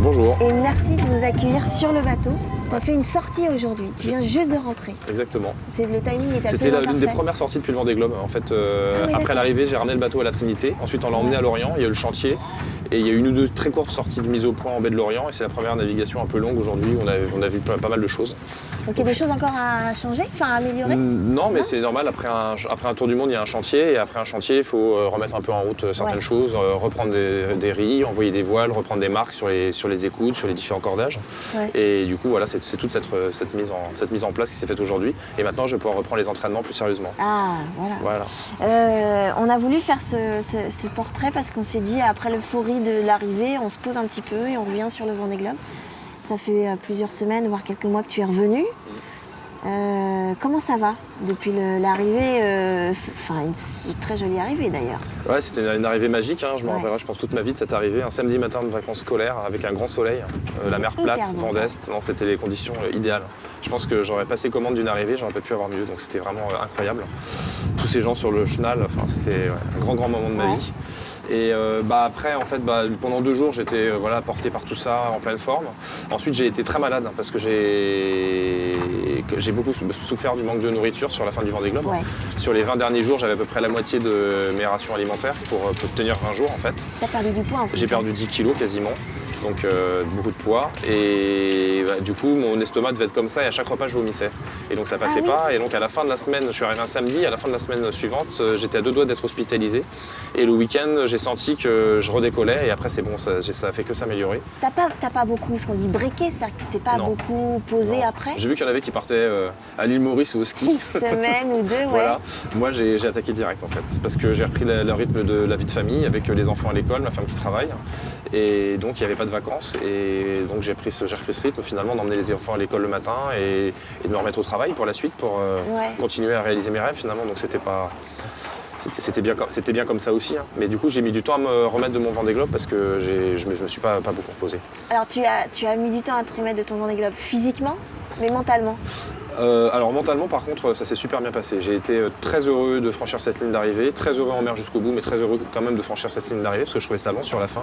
Bonjour. Et merci de nous accueillir sur le bateau. Tu as fait une sortie aujourd'hui, tu viens juste de rentrer. Exactement. Le timing est C'était absolument l'une parfait. des premières sorties depuis le Vendée Globe. En fait, oui, après d'accord. l'arrivée, j'ai ramené le bateau à la Trinité. Ensuite, on l'a emmené à Lorient. Il y a eu le chantier. Et il y a eu une ou deux très courtes sorties de mise au point en baie de Lorient. Et c'est la première navigation un peu longue aujourd'hui. On a vu pas mal de choses. Donc il y a des choses encore à changer, enfin à améliorer? Non, mais c'est normal. Après un tour du monde, il y a un chantier. Et après un chantier, il faut remettre un peu en route certaines choses, reprendre des rilles, envoyer des voiles, reprendre des marques sur les écoutes, sur les différents cordages. Ouais. Et du coup, voilà, c'est toute cette mise en place qui s'est faite aujourd'hui. Et maintenant, je vais pouvoir reprendre les entraînements plus sérieusement. Ah, voilà. On a voulu faire ce portrait parce qu'on s'est dit, après l'euphorie de l'arrivée, on se pose un petit peu et on revient sur le Vendée Globe. Ça fait plusieurs semaines, voire quelques mois que tu es revenu. Comment ça va depuis l'arrivée, une très jolie arrivée d'ailleurs. Ouais, c'était une arrivée magique, hein. Je me rappellerai, je pense, toute ma vie de cette arrivée. Un samedi matin de vacances scolaires avec un grand soleil, la mer plate, vent d'est. Non, c'était les conditions idéales. Je pense que j'aurais passé commande d'une arrivée, j'aurais pas pu avoir mieux. Donc c'était vraiment incroyable. Tous ces gens sur le chenal, c'était un grand moment de ma vie. Et après, en fait, pendant 2 jours, j'étais porté par tout ça en pleine forme. Ensuite, j'ai été très malade parce que j'ai beaucoup souffert du manque de nourriture sur la fin du Vendée Globe. Ouais. Sur les 20 derniers jours, j'avais à peu près la moitié de mes rations alimentaires pour tenir 20 jours en fait. T'as perdu du poids en plus. J'ai perdu 10 kilos quasiment. Donc beaucoup de poids et du coup mon estomac devait être comme ça et à chaque repas je vomissais et donc ça passait pas et donc à la fin de la semaine, je suis arrivé un samedi, à la fin de la semaine suivante j'étais à 2 doigts d'être hospitalisé et le week-end j'ai senti que je redécollais et après c'est bon, ça a fait que s'améliorer. T'as pas beaucoup ce qu'on dit breaké, c'est-à-dire que tu t'es pas beaucoup posé après? J'ai vu qu'il y en avait qui partaient à l'île Maurice ou au ski. Une semaine ou 2, ouais. Voilà. Moi j'ai attaqué direct en fait parce que j'ai repris le rythme de la vie de famille avec les enfants à l'école, ma femme qui travaille et donc il n'y avait pas de vacances et donc j'ai repris ce rythme finalement d'emmener les enfants à l'école le matin et de me remettre au travail pour la suite pour continuer à réaliser mes rêves finalement donc c'était bien comme ça aussi hein. Mais du coup j'ai mis du temps à me remettre de mon Vendée Globe parce que je me suis pas beaucoup reposé. Alors tu as mis du temps à te remettre de ton Vendée Globe physiquement mais mentalement? Alors mentalement par contre ça s'est super bien passé. J'ai été très heureux de franchir cette ligne d'arrivée, très heureux en mer jusqu'au bout mais très heureux quand même de franchir cette ligne d'arrivée parce que je trouvais ça long sur la fin.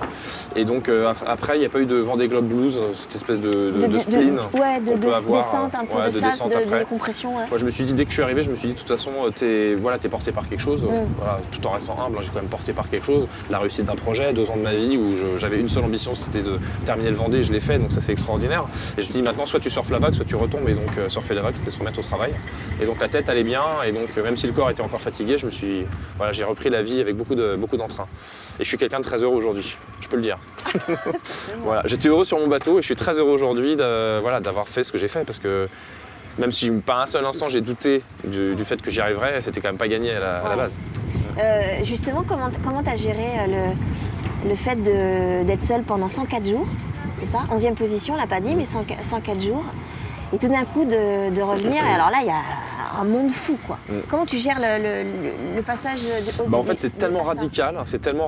Et donc après il n'y a pas eu de Vendée Globe blues, cette espèce de spleen. De descente, un peu de sas, de compression. Ouais. Moi je me suis dit dès que je suis arrivé, je me suis dit de toute façon t'es porté par quelque chose, tout en restant humble, j'ai quand même porté par quelque chose, la réussite d'un projet, 2 ans de ma vie où j'avais une seule ambition, c'était de terminer le Vendée, je l'ai fait donc ça c'est extraordinaire. Et je me dis maintenant soit tu surfes la vague, soit tu retombes et donc surfer la vague c'était se remettre au travail. Et donc la tête allait bien et donc même si le corps était encore fatigué, j'ai repris la vie avec beaucoup d'entrain. Et je suis quelqu'un de très heureux aujourd'hui, je peux le dire. Voilà, j'étais heureux sur mon bateau et je suis très heureux aujourd'hui d'avoir fait ce que j'ai fait parce que même si pas un seul instant j'ai douté du fait que j'y arriverais, c'était quand même pas gagné à la base. Justement, comment tu as géré le fait d'être seul pendant 104 jours, c'est ça? 11e position, on l'a pas dit, mais 104 jours. Et tout d'un coup de revenir, et alors là il y a un monde fou quoi. Comment tu gères le passage en fait c'est tellement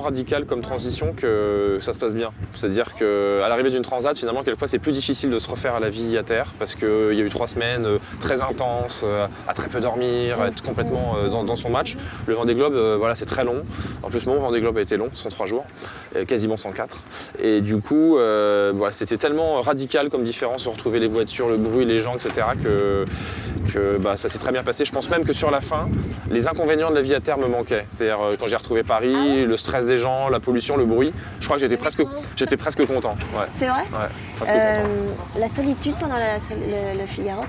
radical comme transition que ça se passe bien. C'est-à-dire qu'à l'arrivée d'une transat finalement quelquefois c'est plus difficile de se refaire à la vie à terre parce qu'il y a eu 3 semaines très intenses, à très peu dormir, à être complètement dans son match. Le Vendée Globe c'est très long. En plus mon Vendée Globe a été long, 103 jours, quasiment 104. Et du coup c'était tellement radical comme différence de retrouver les voitures, le bruit, les gens, etc. que ça s'est très bien passé. Je pense même que sur la fin, les inconvénients de la vie à terre me manquaient. C'est-à-dire quand j'ai retrouvé Paris, le stress des gens, la pollution, le bruit, je crois que j'étais presque content. Ouais. C'est vrai? Ouais, presque content. La solitude pendant le Figaro,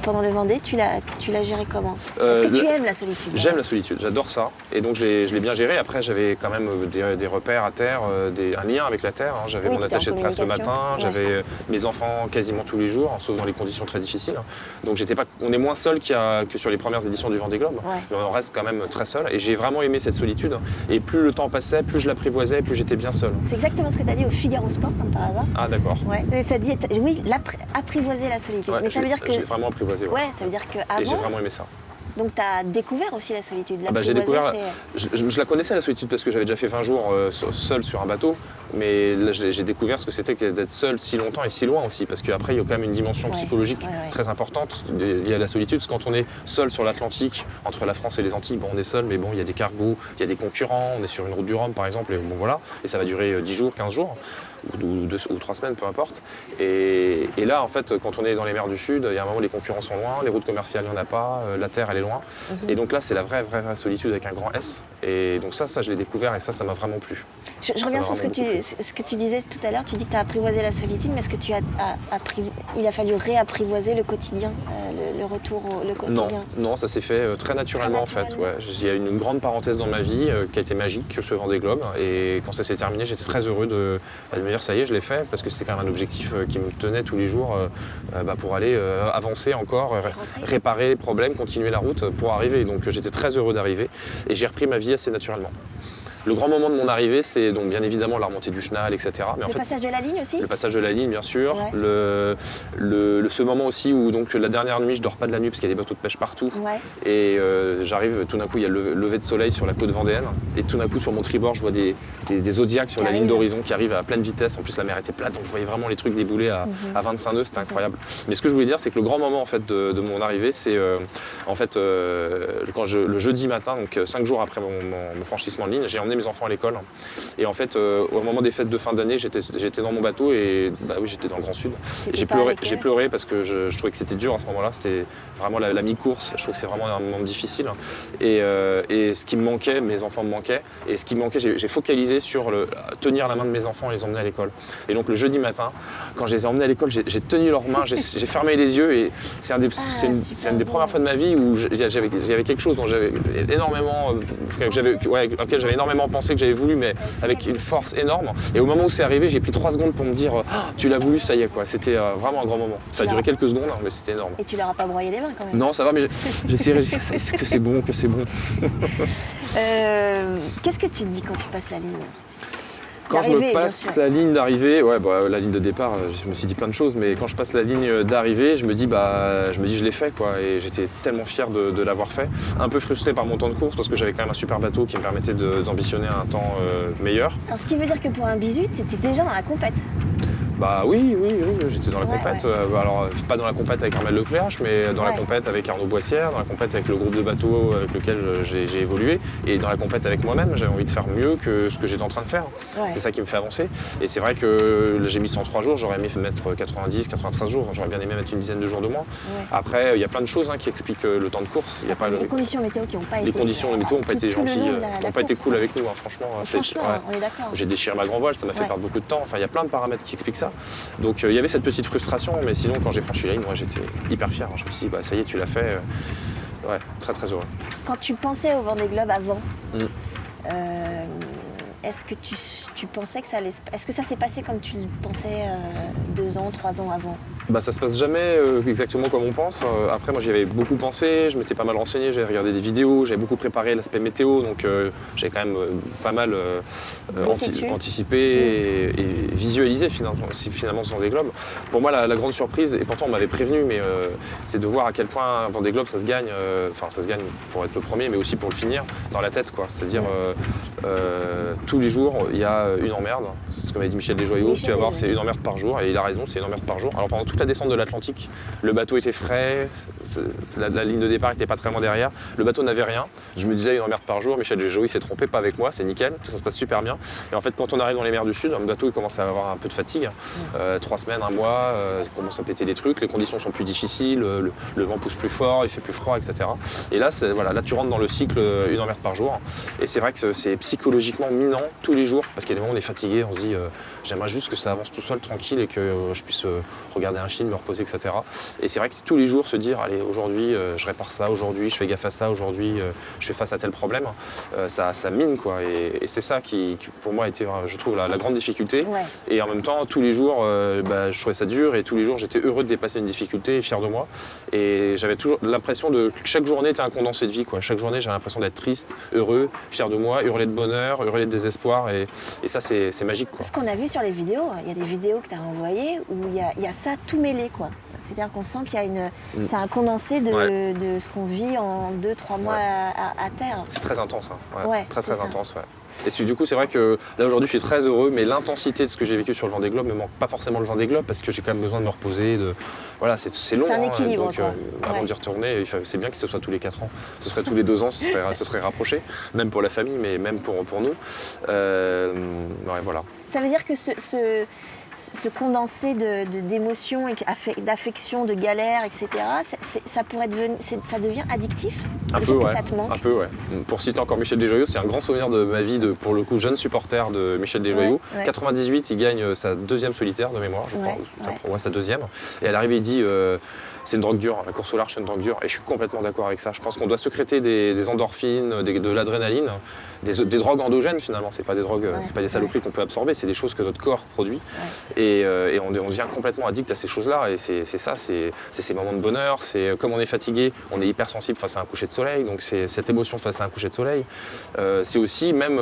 pendant le Vendée, tu l'as géré comment? Est-ce que tu aimes la solitude? J'aime la solitude, j'adore ça. Et donc je l'ai bien géré. Après j'avais quand même des repères à terre, un lien avec la terre. Hein. J'avais mon attaché de presse le matin, j'avais mes enfants quasiment tous les jours, sauf dans les conditions très difficiles. Donc on est moins seul que sur les premières éditions du Vendée Globe, mais on reste quand même très seul. Et j'ai vraiment aimé cette solitude. Et plus le temps passait, plus je l'apprivoisais, plus j'étais bien seul. C'est exactement ce que tu as dit au Figaro Sport, comme par hasard. Ah d'accord. Ouais. Ça dit, apprivoiser la solitude. Ouais, mais ça veut dire que. Je l'ai vraiment apprivoisé. Ouais, ça veut dire qu'avant. Et j'ai vraiment aimé ça. Donc tu as découvert aussi la solitude. J'ai découvert, je la connaissais la solitude parce que j'avais déjà fait 20 jours seul sur un bateau, mais là j'ai découvert ce que c'était que d'être seul si longtemps et si loin aussi, parce qu'après il y a quand même une dimension psychologique très importante liée à la solitude, parce que quand on est seul sur l'Atlantique, entre la France et les Antilles, bon, on est seul, mais bon, il y a des cargos, il y a des concurrents, on est sur une route du Rhum par exemple, et bon voilà, et ça va durer 10 jours, 15 jours, ou 3 semaines, peu importe. Et là, en fait, quand on est dans les mers du Sud, il y a un moment où les concurrents sont loin, les routes commerciales, il n'y en a pas, la terre, elle est loin. Et donc là, c'est la vraie solitude avec un grand S. Et donc ça je l'ai découvert et ça m'a vraiment plu. Je reviens sur ce que tu disais tout à l'heure. Tu dis que tu as apprivoisé la solitude, mais est-ce que il a fallu réapprivoiser le quotidien, le retour au quotidien? Non, ça s'est fait très naturellement en fait. Ouais. Il y a une grande parenthèse dans ma vie qui a été magique, ce Vendée Globe. Et quand ça s'est terminé, j'étais très heureux de me dire ça y est, je l'ai fait, parce que c'était quand même un objectif qui me tenait tous les jours pour aller avancer encore, réparer les problèmes, continuer la route pour arriver. Donc j'étais très heureux d'arriver et j'ai repris ma vie assez naturellement. Le grand moment de mon arrivée, c'est donc bien évidemment la remontée du chenal, etc. Mais passage de la ligne aussi. Le passage de la ligne, bien sûr. Ouais. Ce moment aussi où donc la dernière nuit, je dors pas de la nuit parce qu'il y a des bateaux de pêche partout. Ouais. Et j'arrive, tout d'un coup, il y a le lever de soleil sur la côte vendéenne. Et tout d'un coup, sur mon tribord, je vois des Zodiacs sur la ligne d'horizon qui arrivent à pleine vitesse. En plus, la mer était plate, donc je voyais vraiment les trucs débouler à 25 nœuds. C'était incroyable. Mais ce que je voulais dire, c'est que le grand moment en fait de mon arrivée, c'est le jeudi matin, donc 5 jours après mon franchissement de ligne, j'ai emmené mes enfants à l'école. Et en fait, au moment des fêtes de fin d'année, j'étais dans mon bateau et j'étais dans le Grand Sud. Et j'ai pleuré parce que je trouvais que c'était dur à ce moment-là. C'était vraiment la mi-course. Je trouve que c'est vraiment un moment difficile. Et ce qui me manquait, mes enfants me manquaient. Et ce qui me manquait, j'ai focalisé sur tenir la main de mes enfants et les emmener à l'école. Et donc le jeudi matin, quand je les ai emmenés à l'école, j'ai tenu leurs mains, j'ai fermé les yeux. Et c'est une des premières fois de ma vie où j'avais quelque chose dont j'avais énormément, auquel j'avais énormément pensé, que j'avais voulu, mais avec une force énorme. Et au moment où c'est arrivé, j'ai pris 3 secondes pour me dire tu l'as voulu, ça y est quoi. C'était vraiment un grand moment. Ça a duré quelques secondes, mais c'était énorme. Et tu leur as pas broyé les mains quand même? Non, ça va, mais j'essaierai de dire que c'est bon, que c'est bon. Qu'est-ce que tu te dis quand tu passes la ligne? Quand je me passe la ligne d'arrivée, la ligne de départ, je me suis dit plein de choses, mais quand je passe la ligne d'arrivée, je me dis je l'ai fait quoi, et j'étais tellement fier de l'avoir fait. Un peu frustré par mon temps de course parce que j'avais quand même un super bateau qui me permettait d'ambitionner un temps meilleur. Alors ce qui veut dire que pour un bisu, tu étais déjà dans la compète? Oui, j'étais dans la compète. Alors, pas dans la compète avec Armel Lecléache, mais dans la compète avec Arnaud Boissière, dans la compète avec le groupe de bateaux avec lequel j'ai évolué, et dans la compète avec moi-même. J'avais envie de faire mieux que ce que j'étais en train de faire. Ouais. C'est ça qui me fait avancer. Et c'est vrai que j'ai mis 103 jours, j'aurais aimé mettre 90, 93 jours, j'aurais bien aimé mettre une dizaine de jours de moins. Ouais. Après, il y a plein de choses qui expliquent le temps de course. Les conditions météo qui n'ont pas été... Les conditions météo n'ont pas été gentilles, n'ont pas été cool avec nous, franchement. On est d'accord. J'ai déchiré ma grand voile, ça m'a fait perdre beaucoup de temps. Enfin, il y a plein de paramètres qui expliquent ça. Donc il y avait cette petite frustration, mais sinon quand j'ai franchi la ligne, moi j'étais hyper fier. Je me suis dit ça y est, tu l'as fait. Très très heureux. Quand tu pensais au Vendée Globe avant, est-ce que tu pensais que ça allait... Est-ce que ça s'est passé comme tu le pensais 2 ans, 3 ans avant? Ça se passe jamais exactement comme on pense. Après, moi, j'y avais beaucoup pensé, je m'étais pas mal renseigné, j'avais regardé des vidéos, j'avais beaucoup préparé l'aspect météo, donc j'avais quand même pas mal anticipé et visualisé finalement ce Vendée Globe. Pour moi, la grande surprise, et pourtant on m'avait prévenu, mais c'est de voir à quel point Vendée Globe, ça se gagne, ça se gagne pour être le premier, mais aussi pour le finir dans la tête, quoi. C'est-à-dire tous les jours, il y a une emmerde. C'est ce que m'avait dit Michel Desjoyaux. Tu vas voir, c'est une emmerde par jour, et il a raison, c'est une emmerde par jour. Alors pendant toute la descente de l'Atlantique, le bateau était frais, la ligne de départ était pas très loin derrière, le bateau n'avait rien. Je me disais une emmerde par jour, Michel Desjoyaux s'est trompé, pas avec moi, c'est nickel, ça se passe super bien. Et en fait, quand on arrive dans les mers du Sud, le bateau il commence à avoir un peu de fatigue, 3 semaines, 1 mois, il commence à péter des trucs, les conditions sont plus difficiles, le vent pousse plus fort, il fait plus froid, etc. Et là, là tu rentres dans le cycle une emmerde par jour. Et c'est vrai que c'est psychologiquement minant tous les jours, parce qu'il y a des moments où on est fatigué, on se dit j'aimerais juste que ça avance tout seul, tranquille, et que je puisse regarder un film, me reposer, etc. Et c'est vrai que tous les jours se dire allez, aujourd'hui je répare ça, aujourd'hui je fais gaffe à ça, aujourd'hui je fais face à tel problème, ça mine quoi. Et c'est ça qui pour moi a été, je trouve, la grande difficulté. Ouais. Et en même temps, tous les jours je trouvais ça dur, et tous les jours j'étais heureux de dépasser une difficulté et fier de moi. Et j'avais toujours l'impression que chaque journée était un condensé de vie, quoi. Chaque journée j'avais l'impression d'être triste, heureux, fier de moi, hurler de bonheur, hurler de désespoir, et ça c'est magique, quoi. Ce qu'on a vu sur les vidéos, il y a des vidéos que tu as envoyées où il y a ça tout mêlé, quoi. C'est-à-dire qu'on sent qu'il y a c'est un condensé de ce qu'on vit en 2-3 mois à terre. C'est très intense, hein. Ouais, très intense. Ouais. Et du coup, c'est vrai que là aujourd'hui, je suis très heureux, mais l'intensité de ce que j'ai vécu sur le Vendée Globe me manque pas forcément le Vendée Globe parce que j'ai quand même besoin de me reposer. Voilà, c'est long. C'est un équilibre. Donc, avant d'y retourner, c'est bien que ce soit tous les 4 ans. Ce serait tous les 2 ans, ce serait rapproché, même pour la famille, mais même pour nous. Voilà. Ça veut dire que ce condensé d'émotions, d'affection, de galères, etc., ça devient addictif. Un le peu, fait que ça te manque. Un peu, ouais. Pour citer encore Michel Desjoyaux, c'est un grand souvenir de ma vie, pour le coup, jeune supporter de Michel Desjoyaux. 98, il gagne sa 2e solitaire de mémoire, je crois. Ouais, sa 2e. Et à l'arrivée, il dit c'est une drogue dure, la course au large, c'est une drogue dure. Et je suis complètement d'accord avec ça. Je pense qu'on doit sécréter des endorphines, de l'adrénaline, des drogues endogènes finalement. C'est pas des drogues, c'est pas des saloperies qu'on peut absorber, c'est des choses que notre corps produit. Et on devient complètement addict à ces choses-là. Et c'est ça, c'est ces moments de bonheur. C'est comme on est fatigué, on est hypersensible face à un coucher de soleil. Donc c'est cette émotion face à un coucher de soleil. C'est aussi même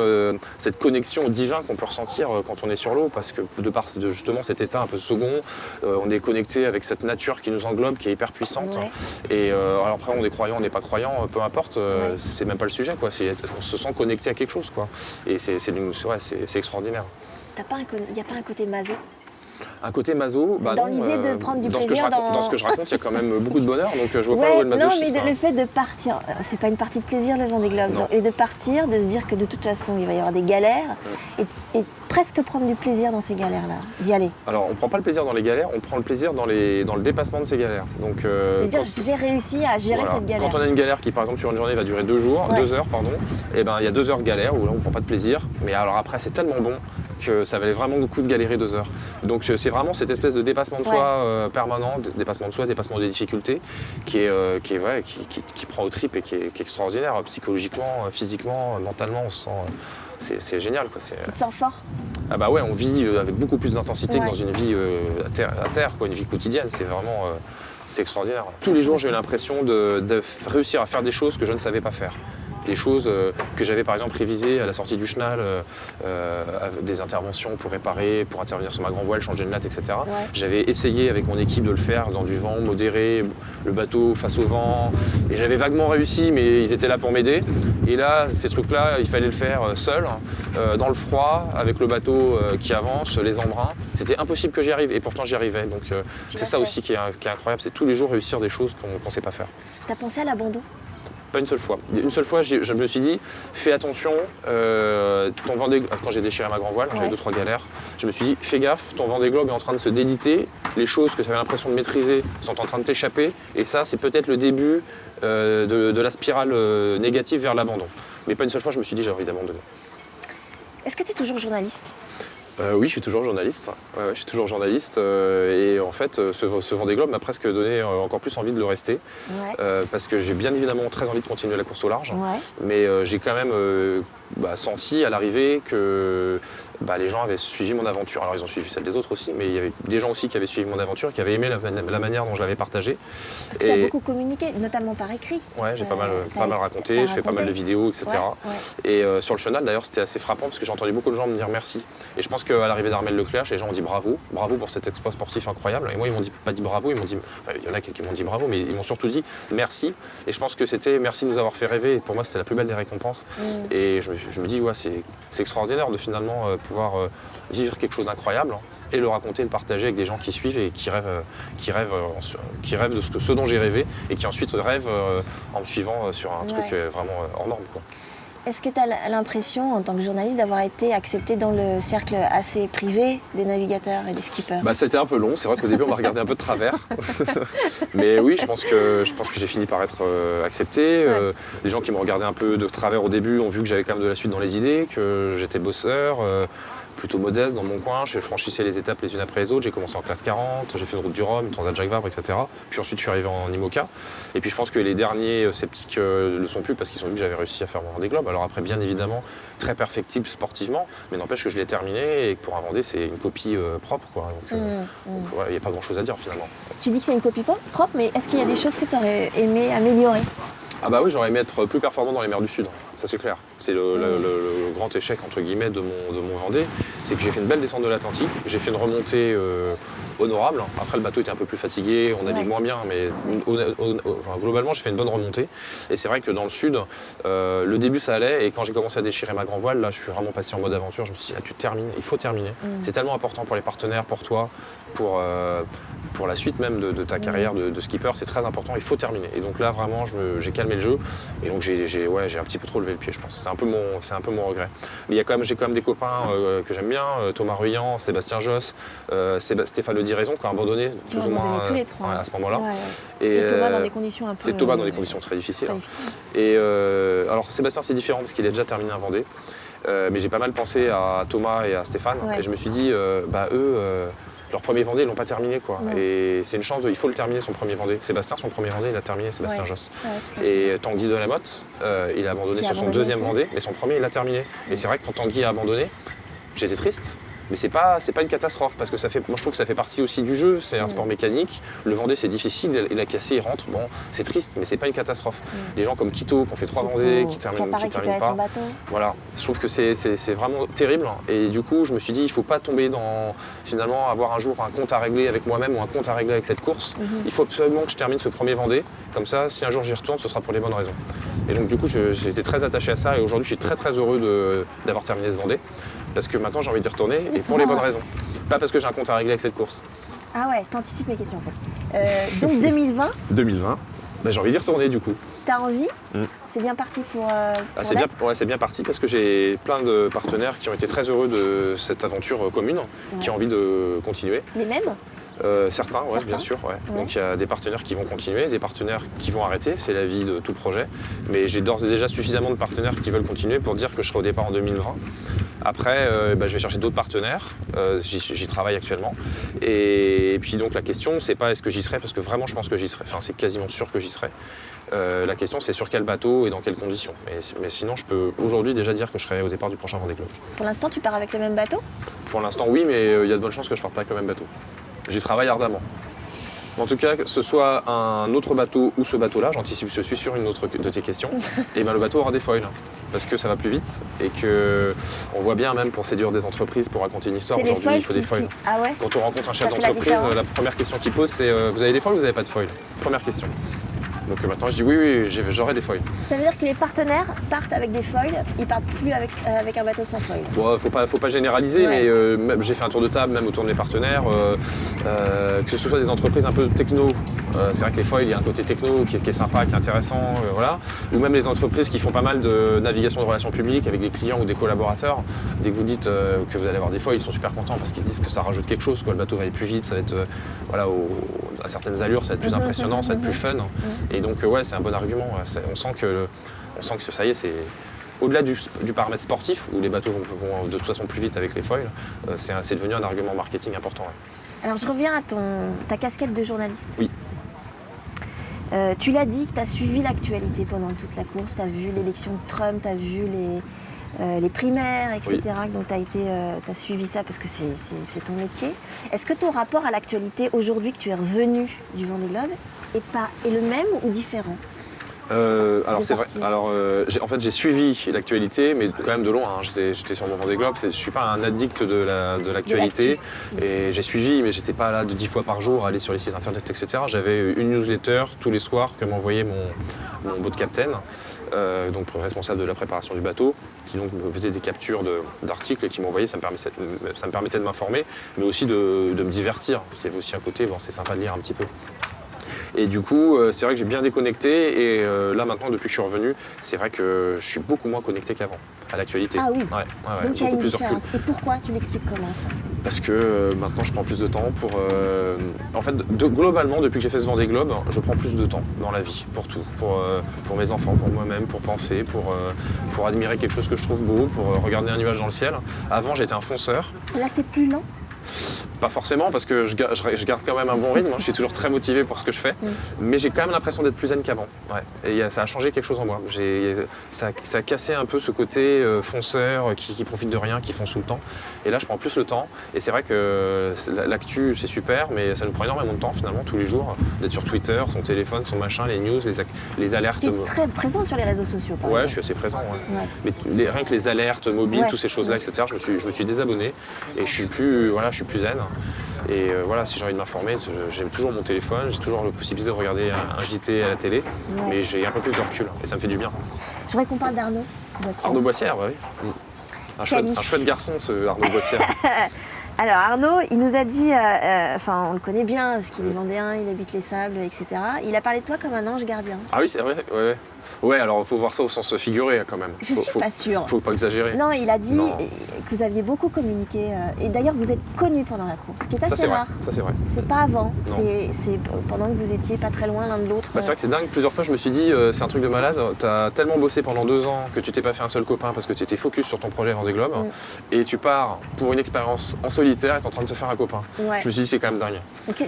cette connexion au divin qu'on peut ressentir quand on est sur l'eau, parce que de par justement cet état un peu second, on est connecté avec cette nature qui nous englobe, qui est hyper puissante. Et alors après, on est croyant, on n'est pas croyant, peu importe, c'est même pas le sujet, quoi. On se sent connecté à quelque chose, quoi. Et c'est extraordinaire. Il n'y a pas un côté maso? Un côté maso, dans l'idée de prendre du plaisir dans ce que je raconte, il y a quand même beaucoup de bonheur, donc je vois pas où est le masochisme. Non, mais le fait de partir, c'est pas une partie de plaisir le Vendée Globe, et de partir, de se dire que de toute façon il va y avoir des galères, et presque prendre du plaisir dans ces galères-là, d'y aller. Alors on prend pas le plaisir dans les galères, on prend le plaisir dans le dépassement de ces galères. Donc de dire j'ai réussi à gérer cette galère. Quand on a une galère qui par exemple sur une journée va durer 2 heures, et ben il y a 2 heures galère où là on prend pas de plaisir, mais alors après c'est tellement bon que ça valait vraiment le coup de galérer 2 heures. Donc c'est vraiment cette espèce de dépassement de soi permanent, dépassement de soi, dépassement des difficultés, qui prend aux tripes et qui est extraordinaire, psychologiquement, physiquement, mentalement, on se sent, c'est génial, quoi. Tu te sens fort? Ah bah ouais, on vit avec beaucoup plus d'intensité que dans une vie à terre, quoi, une vie quotidienne, c'est vraiment c'est extraordinaire. Tous les jours j'ai eu l'impression de réussir à faire des choses que je ne savais pas faire. Des choses que j'avais par exemple révisées à la sortie du chenal, des interventions pour réparer, pour intervenir sur ma grand voile, changer de latte, etc. J'avais essayé avec mon équipe de le faire dans du vent modéré, le bateau face au vent, et j'avais vaguement réussi, mais ils étaient là pour m'aider. Et là, ces trucs-là, il fallait le faire seul, dans le froid, avec le bateau qui avance, les embruns. C'était impossible que j'y arrive, et pourtant j'y arrivais. Donc c'est ça aussi qui est incroyable, c'est tous les jours réussir des choses qu'on ne sait pas faire. T'as pensé à l'abandon? Pas une seule fois. Une seule fois, je me suis dit, fais attention, ton Vendée Globe, quand j'ai déchiré ma grand voile, j'avais 2-3 galères, je me suis dit, fais gaffe, ton Vendée Globe est en train de se déliter, les choses que tu avais l'impression de maîtriser sont en train de t'échapper, et ça, c'est peut-être le début de la spirale négative vers l'abandon. Mais pas une seule fois, je me suis dit, j'ai envie d'abandonner. Est-ce que tu es toujours journaliste? Oui, je suis toujours journaliste. Je suis toujours journaliste et en fait, ce Vendée Globe m'a presque donné encore plus envie de le rester parce que j'ai bien évidemment très envie de continuer la course au large, mais j'ai quand même senti à l'arrivée que les gens avaient suivi mon aventure. Alors ils ont suivi celle des autres aussi, mais il y avait des gens aussi qui avaient suivi mon aventure, qui avaient aimé la manière dont je l'avais partagée. Parce que tu as beaucoup communiqué, notamment par écrit. Ouais, j'ai pas mal raconté, je fais pas mal de vidéos, etc. Et sur le chenal d'ailleurs c'était assez frappant parce que j'ai entendu beaucoup de gens me dire merci. Et je pense qu'à l'arrivée d'Armelle Leclerc, les gens ont dit bravo pour cet exploit sportif incroyable. Et moi ils m'ont pas dit bravo, il y en a qui m'ont dit bravo, mais ils m'ont surtout dit merci. Et je pense que c'était merci de nous avoir fait rêver. Et pour moi c'était la plus belle des récompenses. Et je me dis c'est extraordinaire de finalement pouvoir vivre quelque chose d'incroyable et le raconter, le partager avec des gens qui suivent et qui rêvent de ce dont j'ai rêvé et qui ensuite rêvent en me suivant sur un truc vraiment hors norme, quoi. Est-ce que tu as l'impression, en tant que journaliste, d'avoir été accepté dans le cercle assez privé des navigateurs et des skippers? Ça a été un peu long, c'est vrai qu'au début on m'a regardé un peu de travers. Mais oui, je pense que j'ai fini par être accepté. Les gens qui me regardaient un peu de travers au début ont vu que j'avais quand même de la suite dans les idées, que j'étais bosseur. Plutôt modeste dans mon coin, je franchissais les étapes les unes après les autres, j'ai commencé en classe 40, j'ai fait une route du Rhum, une Transat Jacques Vabre, etc. Puis ensuite je suis arrivé en IMOCA. Et puis je pense que les derniers sceptiques ne le sont plus parce qu'ils ont vu que j'avais réussi à faire mon Vendée Globe. Alors après, bien évidemment, très perfectible sportivement, mais n'empêche que je l'ai terminé et que pour un Vendée, c'est une copie propre, quoi. Donc il n'y a pas grand chose à dire finalement. Tu dis que c'est une copie propre, mais est-ce qu'il y a des choses que tu aurais aimé améliorer? Ah bah oui, j'aurais aimé être plus performant dans les mers du Sud, ça c'est clair. C'est le grand échec entre guillemets de mon Vendée, c'est que j'ai fait une belle descente de l'Atlantique, j'ai fait une remontée honorable. Après le bateau était un peu plus fatigué, on navigue moins bien, mais globalement j'ai fait une bonne remontée. Et c'est vrai que dans le Sud, le début ça allait, et quand j'ai commencé à déchirer ma grand voile, là je suis vraiment passé en mode aventure, je me suis dit, ah, tu termines, il faut terminer. C'est tellement important pour les partenaires, pour toi, pour la suite même de ta carrière de skipper, c'est très important, il faut terminer. Et donc là vraiment j'ai calmé le jeu, et donc j'ai un petit peu trop levé le pied, je pense. C'est un peu mon regret. Mais j'ai quand même des copains que j'aime bien, Thomas Ruyant, Sébastien Josse, Stéphane Le Diraison, qui ont abandonné plus ou moins tous les trois. à ce moment-là. Ouais. Et Thomas dans des conditions un peu... Et Thomas dans des conditions très difficiles. Et alors Sébastien c'est différent parce qu'il a déjà terminé un Vendée. Mais j'ai pas mal pensé à Thomas et à Stéphane, et je me suis dit, eux, leur premier Vendée, ils l'ont pas terminé, quoi. Et c'est une chance, il faut le terminer son premier Vendée. Sébastien, son premier Vendée, il a terminé, Sébastien Josse. Et Tanguy Delamotte, il a abandonné sur son deuxième Vendée, mais son premier, il l'a terminé. Et c'est vrai que quand Tanguy a abandonné, j'étais triste. Mais c'est pas une catastrophe, parce que moi je trouve que ça fait partie aussi du jeu, c'est un sport mécanique. Le Vendée c'est difficile, il a cassé, il rentre, bon c'est triste, mais c'est pas une catastrophe. Les gens comme Quito qui ont fait 3 Vendées, qui terminent pas. Voilà, je trouve que c'est vraiment terrible. Et du coup je me suis dit, il faut pas tomber dans finalement avoir un jour un compte à régler avec moi-même ou un compte à régler avec cette course. Il faut absolument que je termine ce premier Vendée, comme ça si un jour j'y retourne, ce sera pour les bonnes raisons. Et donc du coup j'ai été très attaché à ça, et aujourd'hui je suis très heureux d'avoir terminé ce Vendée. Parce que maintenant j'ai envie d'y retourner, et pour les bonnes raisons. Pas parce que j'ai un compte à régler avec cette course. Ah ouais, t'anticipes mes questions en fait. Donc 2020 2020, j'ai envie d'y retourner du coup. T'as envie C'est bien parti pour c'est bien parti parce que j'ai plein de partenaires qui ont été très heureux de cette aventure commune, qui ont envie de continuer. Les mêmes Certains, bien sûr. Ouais. Donc il y a des partenaires qui vont continuer, des partenaires qui vont arrêter, c'est la vie de tout projet. Mais j'ai d'ores et déjà suffisamment de partenaires qui veulent continuer pour dire que je serai au départ en 2020. Après, je vais chercher d'autres partenaires, j'y travaille actuellement. Et puis donc la question, c'est pas est-ce que j'y serai, parce que vraiment je pense que j'y serai, enfin c'est quasiment sûr que j'y serai. La question c'est sur quel bateau et dans quelles conditions. Mais sinon je peux aujourd'hui déjà dire que je serai au départ du prochain Vendée Globe. Pour l'instant tu pars avec le même bateau ? Pour l'instant oui, mais il y a de bonnes chances que je parte pas avec le même bateau. J'y travaille ardemment. En tout cas, que ce soit un autre bateau ou ce bateau-là, j'anticipe, je suis sur une autre de tes questions, et le bateau aura des foils, parce que ça va plus vite, et qu'on voit bien même pour séduire des entreprises, pour raconter une histoire, aujourd'hui il faut des foils. Ah ouais ? Quand on rencontre un chef d'entreprise, la première question qu'il pose c'est vous avez des foils ou vous n'avez pas de foils ? Première question. Donc maintenant je dis oui, j'aurai des foils. Ça veut dire que les partenaires partent avec des foils, ils partent plus avec un bateau sans foils. Bon, faut pas généraliser, mais j'ai fait un tour de table même autour de mes partenaires, que ce soit des entreprises un peu techno. C'est vrai que les foils, il y a un côté techno qui est sympa, qui est intéressant, voilà. Ou même les entreprises qui font pas mal de navigation de relations publiques avec des clients ou des collaborateurs. Dès que vous dites que vous allez avoir des foils, ils sont super contents parce qu'ils se disent que ça rajoute quelque chose, quoi. Le bateau va aller plus vite, ça va être à certaines allures, ça va être plus impressionnant, ça va être plus fun. Et donc c'est un bon argument. On sent que ça y est, c'est au-delà du paramètre sportif où les bateaux vont de toute façon plus vite avec les foils. C'est devenu un argument marketing important. Ouais. Alors je reviens à ta casquette de journaliste. Oui. Tu l'as dit que tu as suivi l'actualité pendant toute la course, tu as vu l'élection de Trump, tu as vu les primaires, etc. Oui. Donc tu as suivi ça parce que c'est ton métier. Est-ce que ton rapport à l'actualité aujourd'hui que tu es revenu du Vendée Globe est le même ou différent ? Alors c'est vrai. Alors en fait j'ai suivi l'actualité, mais quand même de loin. J'étais sur mon Vendée Globe. Je suis pas un addict de l'actualité. Et j'ai suivi, mais j'étais pas là de 10 fois par jour à aller sur les sites internet, etc. J'avais une newsletter tous les soirs que m'envoyait mon boat captain, donc responsable de la préparation du bateau, qui donc me faisait des captures d'articles et qui m'envoyait. Ça me permettait de m'informer, mais aussi de me divertir. C'était aussi un côté, c'est sympa de lire un petit peu. Et du coup, c'est vrai que j'ai bien déconnecté, et là maintenant, depuis que je suis revenu, c'est vrai que je suis beaucoup moins connecté qu'avant à l'actualité. Ah oui. Ouais, donc il y a une différence. Et pourquoi ? Tu l'expliques comment ça ? Parce que maintenant je prends plus de temps pour... En fait, globalement, depuis que j'ai fait ce Vendée Globe, je prends plus de temps dans la vie, pour tout. Pour mes enfants, pour moi-même, pour penser, pour admirer quelque chose que je trouve beau, pour regarder un nuage dans le ciel. Avant, j'étais un fonceur. Là, t'es plus lent ? Pas forcément, parce que je garde quand même un bon rythme, hein. Je suis toujours très motivé pour ce que je fais, mais j'ai quand même l'impression d'être plus zen qu'avant. Ouais. Et ça a changé quelque chose en moi. Ça a cassé un peu ce côté fonceur qui profite de rien, qui fonce tout le temps. Et là, je prends plus le temps. Et c'est vrai que l'actu, c'est super, mais ça nous prend énormément de temps finalement, tous les jours, d'être sur Twitter, son téléphone, son machin, les news, les alertes. Tu es très présent sur les réseaux sociaux, par Ouais, exemple. je suis assez présent. Ouais. Ouais. Mais rien que les alertes mobiles, Ouais. toutes ces choses-là, etc., je me suis désabonné et je suis plus zen. Et voilà, si j'ai envie de m'informer, j'ai toujours mon téléphone, j'ai toujours la possibilité de regarder un JT à la télé, mais j'ai un peu plus de recul et ça me fait du bien. Je voudrais qu'on parle d'Arnaud Boissière. Arnaud Boissière, bah oui. Un chouette garçon, ce Arnaud Boissière. Alors Arnaud, il nous a dit, enfin on le connaît bien parce qu'il est vendéen, il habite les Sables, etc. Il a parlé de toi comme un ange gardien. Ah oui, c'est vrai, ouais. Ouais, alors il faut voir ça au sens figuré quand même. Je suis pas sûre. Faut pas exagérer. Non, il a dit Non. que vous aviez beaucoup communiqué. Et d'ailleurs, vous êtes connu pendant la course, ce qui est assez rare. Ça c'est vrai. C'est pas avant, Non. c'est pendant que vous étiez pas très loin l'un de l'autre. Bah, c'est vrai que c'est dingue, plusieurs fois je me suis dit, c'est un truc de malade, t'as tellement bossé pendant 2 ans que tu t'es pas fait un seul copain parce que tu étais focus sur ton projet Vendée Globe, et tu pars pour une expérience en solitaire et t'es en train de te faire un copain. Ouais. Je me suis dit, c'est quand même dingue.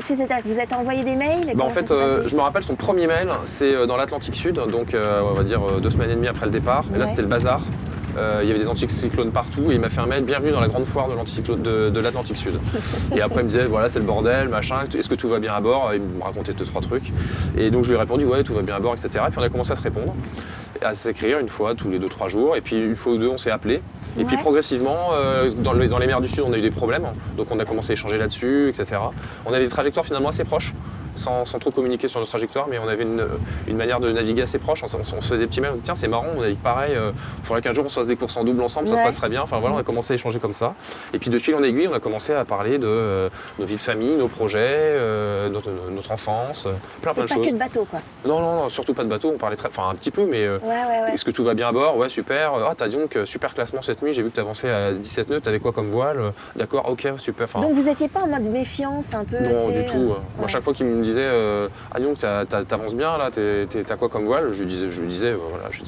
C'est-à-dire que vous êtes envoyé des mails. Bah, en fait, je me rappelle son premier mail, c'est dans l'Atlantique Sud, donc on va dire 2 semaines et demie après le départ, et là Ouais. c'était le bazar. Il y avait des anticyclones partout et il m'a fait un mail, bienvenue dans la grande foire de l'Atlantique Sud. Et après il me disait, voilà c'est le bordel, machin, est-ce que tout va bien à bord? Il me racontait 2-3 trucs. Et donc je lui ai répondu, ouais tout va bien à bord, etc. Et puis on a commencé à se répondre, à s'écrire une fois tous les 2-3 jours. Et puis une fois ou deux on s'est appelé. Et puis Ouais. progressivement, dans les mers du Sud on a eu des problèmes. Donc on a commencé à échanger là-dessus, etc. On avait des trajectoires finalement assez proches. Sans trop communiquer sur nos trajectoires, mais on avait une manière de naviguer assez proche. On se faisait des petits mails, on se dit tiens c'est marrant, on navigue pareil, il faudrait qu'un jour on se fasse des courses en double ensemble, ça se passerait bien. Enfin voilà, on a commencé à échanger comme ça. Et puis de fil en aiguille, on a commencé à parler de nos vies de famille, nos projets, notre enfance, plein de Pas choses. que de bateau, quoi. Non, surtout pas de bateau, on parlait enfin un petit peu, mais Ouais. est-ce que tout va bien à bord? Ouais, super. Ah, t'as dit donc super classement cette nuit, j'ai vu que t'avançais à 17 nœuds, t'avais quoi comme voile? D'accord, ok, super. Enfin, Donc vous étiez pas en mode méfiance un peu? non, tu sais, du tout. Moi, chaque fois qu'il me disait ah donc t'avances bien là, t'as quoi comme voile? Je lui disais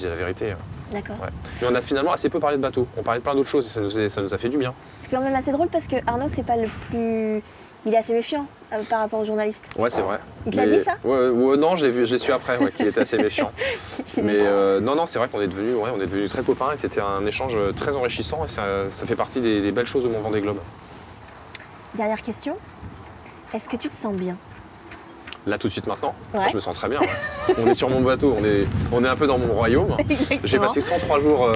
la vérité. D'accord. Ouais. Mais on a finalement assez peu parlé de bateau. On parlait de plein d'autres choses et ça nous a fait du bien. C'est quand même assez drôle parce que Arnaud, c'est pas le plus. Il est assez méfiant par rapport aux journalistes. Ouais, c'est vrai. Il te l'a dit ça? Ouais, non, je l'ai su après, qu'il était assez méfiant. Mais non, c'est vrai qu'on est devenus très copains et c'était un échange très enrichissant et ça fait partie des belles choses de mon Vendée Globe. Dernière question. Est-ce que tu te sens bien? Là tout de suite maintenant, Ouais. je me sens très bien. Ouais. On est sur mon bateau, on est un peu dans mon royaume. J'ai passé 103 jours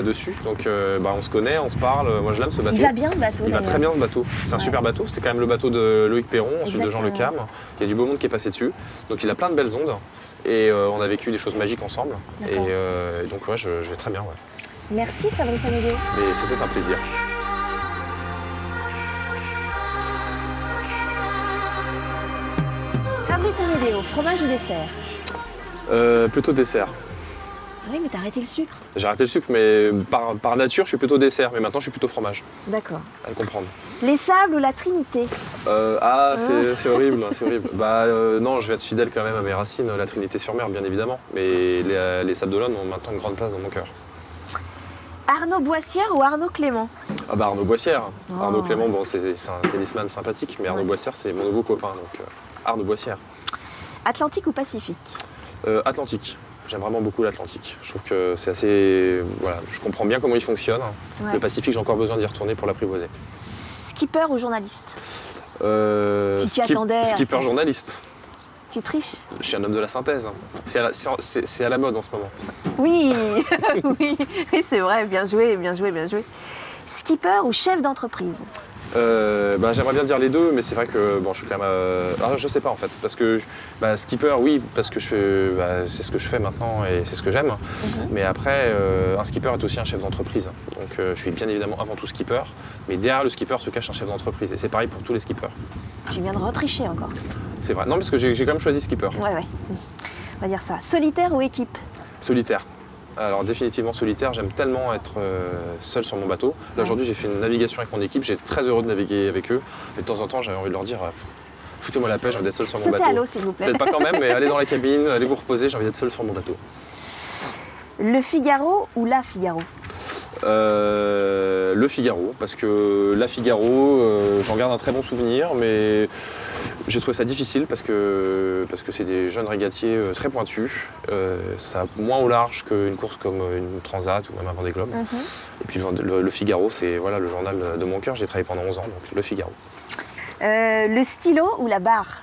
dessus, donc on se connaît, on se parle. Moi je l'aime ce bateau. Il va bien ce bateau. Il va d'ailleurs. très bien ce bateau. C'est un super bateau. C'était quand même le bateau de Loïc Perron, ensuite de Jean Le Cam. Il y a du beau monde qui est passé dessus. Donc il a plein de belles ondes. Et on a vécu des choses magiques ensemble. Et D'accord. donc ouais, je vais très bien. Ouais. Merci Fabrice Amédée. Mais c'était un plaisir. Fabrice Amédée, fromage ou dessert? Plutôt dessert. Ah oui, mais t'as arrêté le sucre. J'ai arrêté le sucre, mais par nature, je suis plutôt dessert. Mais maintenant, je suis plutôt fromage. D'accord. À le comprendre. Les Sables ou la Trinité? C'est horrible, c'est horrible. Non, je vais être fidèle quand même à mes racines, la Trinité-sur-Mer, bien évidemment. Mais les Sables d'Olonne ont maintenant une grande place dans mon cœur. Arnaud Boissière ou Arnaud Clément? Arnaud Boissière. Oh. Arnaud Clément, c'est un tennisman sympathique, mais Arnaud Boissière, c'est mon nouveau copain. Donc Arnaud Boissière. Atlantique ou Pacifique? Atlantique. J'aime vraiment beaucoup l'Atlantique. Je trouve que c'est assez. Voilà, je comprends bien comment il fonctionne. Ouais. Le Pacifique, j'ai encore besoin d'y retourner pour l'apprivoiser. Skipper ou journaliste? Euh, Tu t'y attendais à skipper ça. journaliste. Tu triches? Je suis un homme de la synthèse. C'est à la mode en ce moment. Oui, oui, c'est vrai, bien joué, bien joué, bien joué. Skipper ou chef d'entreprise? J'aimerais bien dire les deux, mais c'est vrai que je suis quand même. Je sais pas en fait, parce que skipper, oui, parce que c'est ce que je fais maintenant et c'est ce que j'aime. Mais après, un skipper est aussi un chef d'entreprise. Donc je suis bien évidemment avant tout skipper, mais derrière le skipper se cache un chef d'entreprise. Et c'est pareil pour tous les skippers. Tu viens de retricher encore. C'est vrai. Non, parce que j'ai quand même choisi skipper. Ouais. On va dire ça. Solitaire ou équipe? Solitaire. Alors définitivement solitaire, j'aime tellement être seul sur mon bateau. Là aujourd'hui j'ai fait une navigation avec mon équipe, j'étais très heureux de naviguer avec eux. Mais de temps en temps j'avais envie de leur dire foutez-moi la paix, j'ai envie d'être seul sur mon Sautez bateau. à l'eau, s'il vous plaît. Peut-être pas quand même, mais allez dans la cabine, allez vous reposer, j'ai envie d'être seul sur mon bateau. Le Figaro ou la Figaro? Le Figaro, parce que la Figaro, j'en garde un très bon souvenir, mais j'ai trouvé ça difficile parce que c'est des jeunes régatiers très pointus. Ça moins au large qu'une course comme une Transat ou même un Vendée Globe. Et puis le Figaro, c'est voilà, le journal de mon cœur. J'ai travaillé pendant 11 ans, donc le Figaro. Le stylo ou la barre?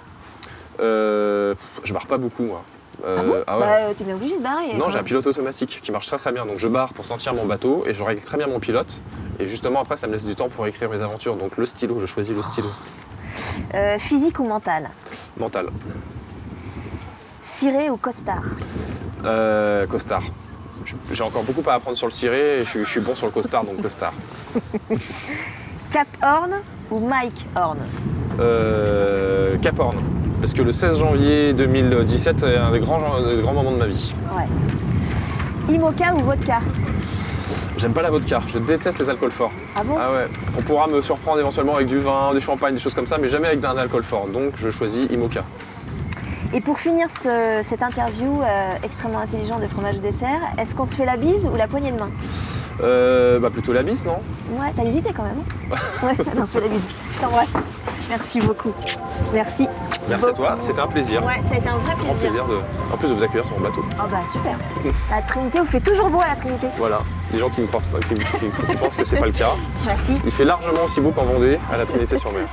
Je barre pas beaucoup, moi. Ah bon? Ah ouais. T'es bien obligé de barrer. Non, j'ai un pilote automatique qui marche très très bien. Donc je barre pour sentir mon bateau et je règle très bien mon pilote. Et justement après ça me laisse du temps pour écrire mes aventures. Donc le stylo, je choisis le stylo. Physique ou mental? Mental. Ciré ou costard? Costard. J'ai encore beaucoup à apprendre sur le ciré et je suis bon sur le costard, donc costard. Cap Horn ou Mike Horn? Cap Horn. Parce que le 16 janvier 2017 est un des grands moments de ma vie. Ouais. Imoca ou vodka? J'aime pas la vodka, je déteste les alcools forts. Ah bon? Ah ouais. On pourra me surprendre éventuellement avec du vin, des champagnes, des choses comme ça, mais jamais avec un alcool fort. Donc je choisis Imoca. Et pour finir cette interview extrêmement intelligente de fromage au dessert, est-ce qu'on se fait la bise ou la poignée de main? Plutôt la bise, non? Ouais, t'as hésité quand même. Ouais, non, on se fait la bise. Je t'embrasse. Merci beaucoup. Merci. Merci à toi, c'était un plaisir. Ouais, ça a été un vrai Grand plaisir. en plus de vous accueillir sur mon bateau. Oh bah super. La Trinité, vous fait toujours beau à la Trinité. Voilà, les gens qui pensent que c'est pas le cas. Merci. Il fait largement aussi beau qu'en Vendée, à la Trinité-sur-Mer.